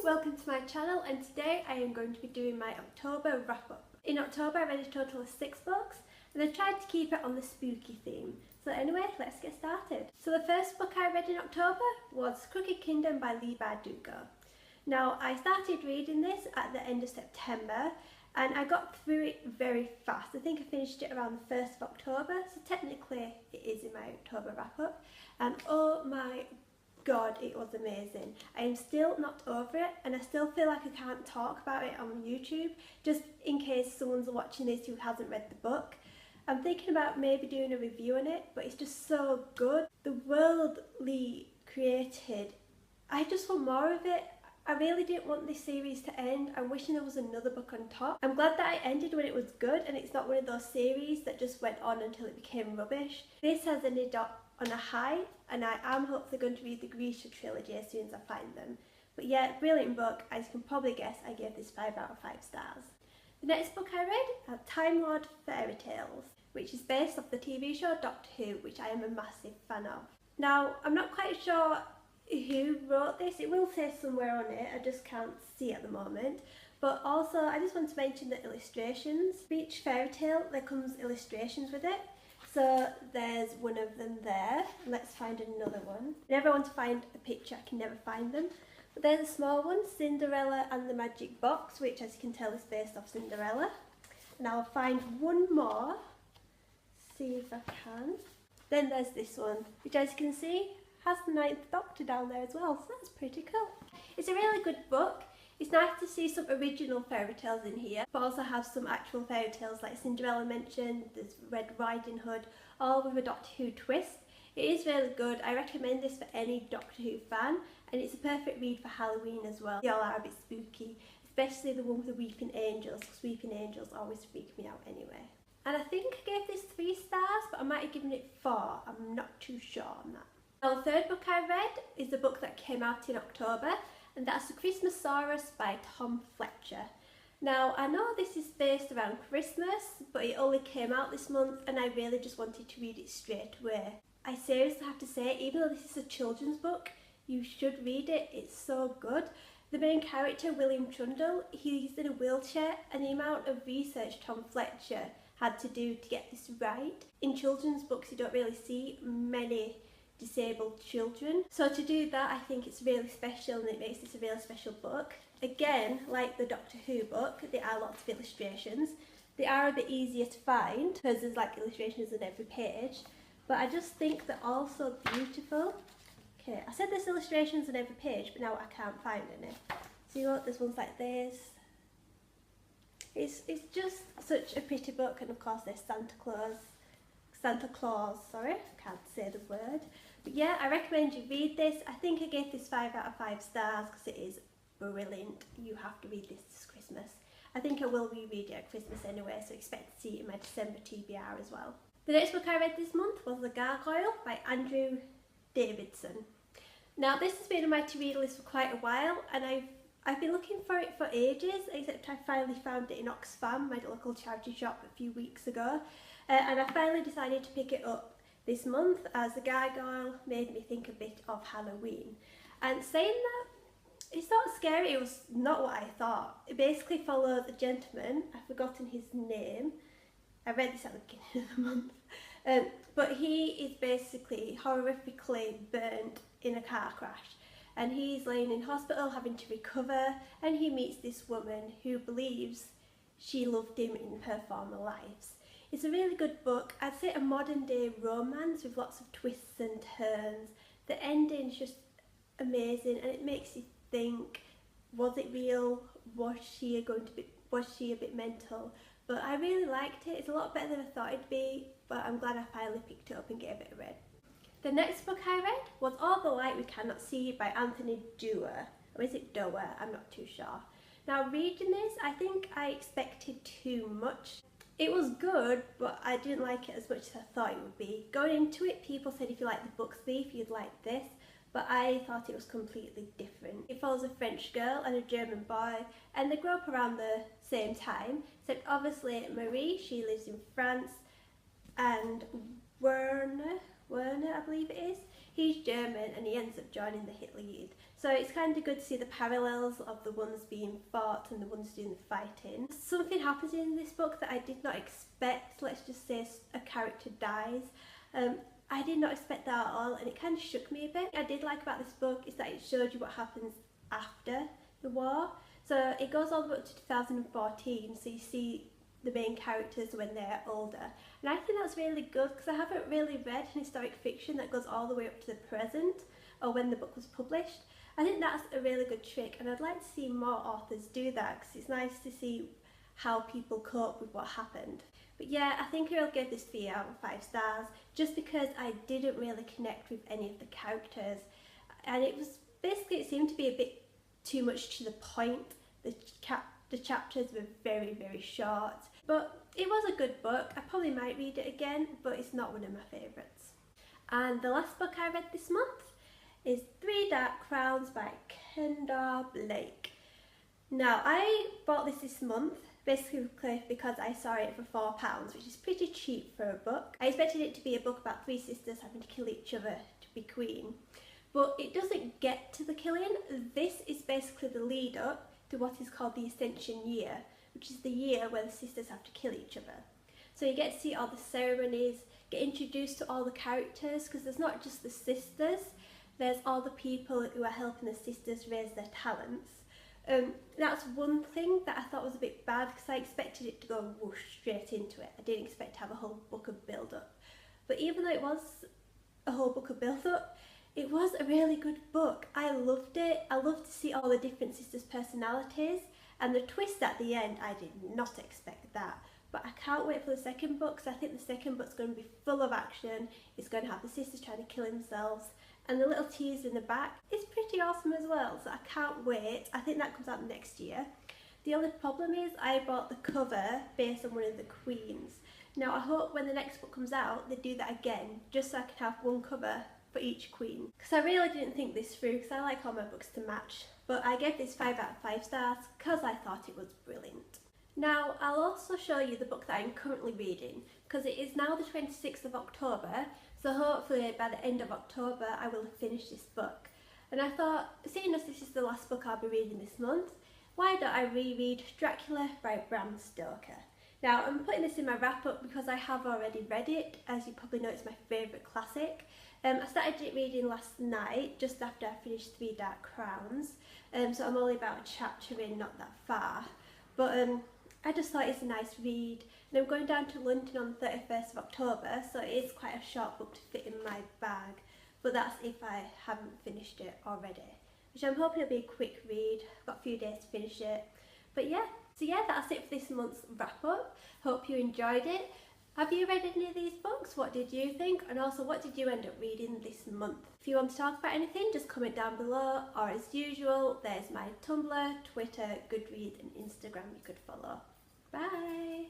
welcome to my channel, and today I am going to be doing my October wrap up. In October I read a total of 6 books and I tried to keep it on the spooky theme. So anyway, let's get started. So the first book I read in October was Crooked Kingdom by Leigh Bardugo. Now I started reading this at the end of September and I got through it very fast. I think I finished it around the 1st of October, so technically it is in my October wrap up. And oh my God, it was amazing. I am still not over it and I still feel like I can't talk about it on YouTube just in case someone's watching this who hasn't read the book. I'm thinking about maybe doing a review on it, but it's just so good. The world Leigh created, I just want more of it. I really didn't want this series to end. I'm wishing there was another book on top. I'm glad that it ended when it was good and it's not one of those series that just went on until it became rubbish. This has ended up on a high and I am hopefully going to read the Grisha trilogy as soon as I find them. But yeah, brilliant book. As you can probably guess, I gave this 5 out of 5 stars. The next book I read are Time Lord Fairy Tales, which is based off the TV show Doctor Who, which I am a massive fan of. Now, I'm not quite sure who wrote this. It will say somewhere on it, I just can't see at the moment. But also, I just want to mention the illustrations. For each fairy tale, there comes illustrations with it. So there's one of them there. Let's find another one. Whenever I want to find a picture, I can never find them. But there's a small one, Cinderella and the Magic Box, which as you can tell is based off Cinderella. And I'll find one more, see if I can. Then there's this one, which as you can see, has the 9th Doctor down there as well, so that's pretty cool. It's a really good book. It's nice to see some original fairy tales in here, but also have some actual fairy tales like Cinderella mentioned, there's Red Riding Hood, all with a Doctor Who twist. It is really good. I recommend this for any Doctor Who fan, and it's a perfect read for Halloween as well. They all are a bit spooky, especially the one with the Weeping Angels, because Weeping Angels always freak me out anyway. And I think I gave this 3 stars, but I might have given it 4, I'm not too sure on that. Now the third book I read is a book that came out in October, and that's The Christmasaurus by Tom Fletcher. Now I know this is based around Christmas, but it only came out this month and I really just wanted to read it straight away. I seriously have to say, even though this is a children's book, you should read it, it's so good. The main character, William Trundle, he's in a wheelchair, and the amount of research Tom Fletcher had to do to get this right. In children's books you don't really see many disabled children, so to do that I think it's really special and it makes this a really special book. Again, like the Doctor Who book, there are lots of illustrations. They are a bit easier to find because there's like illustrations on every page, but I just think they're all so beautiful. Okay, I said there's illustrations on every page, but now I can't find any. See what, there's ones like this. It's just such a pretty book, and of course there's Santa Claus, sorry, I can't say the word. But yeah, I recommend you read this. I think I gave this 5 out of 5 stars because it is brilliant. You have to read this Christmas. I think I will reread it at Christmas anyway, so expect to see it in my December TBR as well. The next book I read this month was The Gargoyle by Andrew Davidson. Now this has been on my to-read list for quite a while, and I've been looking for it for ages, except I finally found it in Oxfam, my local charity shop, a few weeks ago. And I finally decided to pick it up this month as The Gargoyle made me think a bit of Halloween. And saying that, it's not scary, it was not what I thought. It basically follows a gentleman, I've forgotten his name, I read this at the beginning of the month, but he is basically horrifically burnt in a car crash. And he's laying in hospital having to recover, and he meets this woman who believes she loved him in her former lives. It's a really good book. I'd say a modern day romance with lots of twists and turns. The ending's just amazing and it makes you think, was it real? Was she a bit mental? But I really liked it. It's a lot better than I thought it'd be, but I'm glad I finally picked it up and gave it a read. The next book I read was All the Light We Cannot See by Anthony Doerr. Or is it Doerr? I'm not too sure. Now reading this, I think I expected too much. It was good, but I didn't like it as much as I thought it would be. Going into it, people said if you like The Book Thief, you'd like this, but I thought it was completely different. It follows a French girl and a German boy, and they grow up around the same time, except obviously Marie, she lives in France, and Werner, I believe it is, he's German and he ends up joining the Hitler Youth. So it's kind of good to see the parallels of the ones being fought and the ones doing the fighting. Something happens in this book that I did not expect. Let's just say a character dies. I did not expect that at all, and it kind of shook me a bit. What I did like about this book is that it showed you what happens after the war. So it goes all the way up to 2014, so you see the main characters when they're older. And I think that's really good because I haven't really read historic fiction that goes all the way up to the present or when the book was published. I think that's a really good trick, and I'd like to see more authors do that because it's nice to see how people cope with what happened. But yeah, I think I'll give this 3 out of 5 stars just because I didn't really connect with any of the characters, and it was basically, it seemed to be a bit too much to the point. The chapters were very, very short, but it was a good book. I probably might read it again, but it's not one of my favourites. And the last book I read this month is 3 Dark Crowns by Kendall Blake. Now, I bought this month basically because I saw it for £4, which is pretty cheap for a book. I expected it to be a book about 3 sisters having to kill each other to be queen, but it doesn't get to the killing. This is basically the lead up to what is called the Ascension Year, which is the year where the sisters have to kill each other. So you get to see all the ceremonies, get introduced to all the characters, because there's not just the sisters, there's all the people who are helping the sisters raise their talents. That's one thing that I thought was a bit bad because I expected it to go whoosh straight into it. I didn't expect to have a whole book of build-up. But even though it was a whole book of build-up, it was a really good book. I loved it. I loved to see all the different sisters' personalities, and the twist at the end, I did not expect that. But I can't wait for the second book because I think the second book's going to be full of action. It's going to have the sisters trying to kill themselves, and the little tease in the back is pretty awesome as well, so I can't wait. I think that comes out next year. The only problem is I bought the cover based on one of the queens. Now I hope when the next book comes out they do that again, just so I can have one cover for each queen. Because I really didn't think this through because I like all my books to match. But I gave this 5 out of 5 stars because I thought it was brilliant. Now I'll also show you the book that I'm currently reading because it is now the 26th of October, so hopefully by the end of October I will have finished this book. And I thought, seeing as this is the last book I'll be reading this month, why don't I reread Dracula by Bram Stoker. Now I'm putting this in my wrap up because I have already read it. As you probably know, it's my favourite classic. I started it reading last night just after I finished 3 Dark Crowns, so I'm only about a chapter in, not that far. But I just thought it's a nice read, and I'm going down to London on the 31st of October, so it is quite a short book to fit in my bag, but that's if I haven't finished it already, which I'm hoping will be a quick read. I've got a few days to finish it. But yeah, so yeah, that's it for this month's wrap up. Hope you enjoyed it. Have you read any of these books? What did you think? And also, what did you end up reading this month? If you want to talk about anything, just comment down below, or as usual, there's my Tumblr, Twitter, Goodreads and Instagram you could follow. Bye!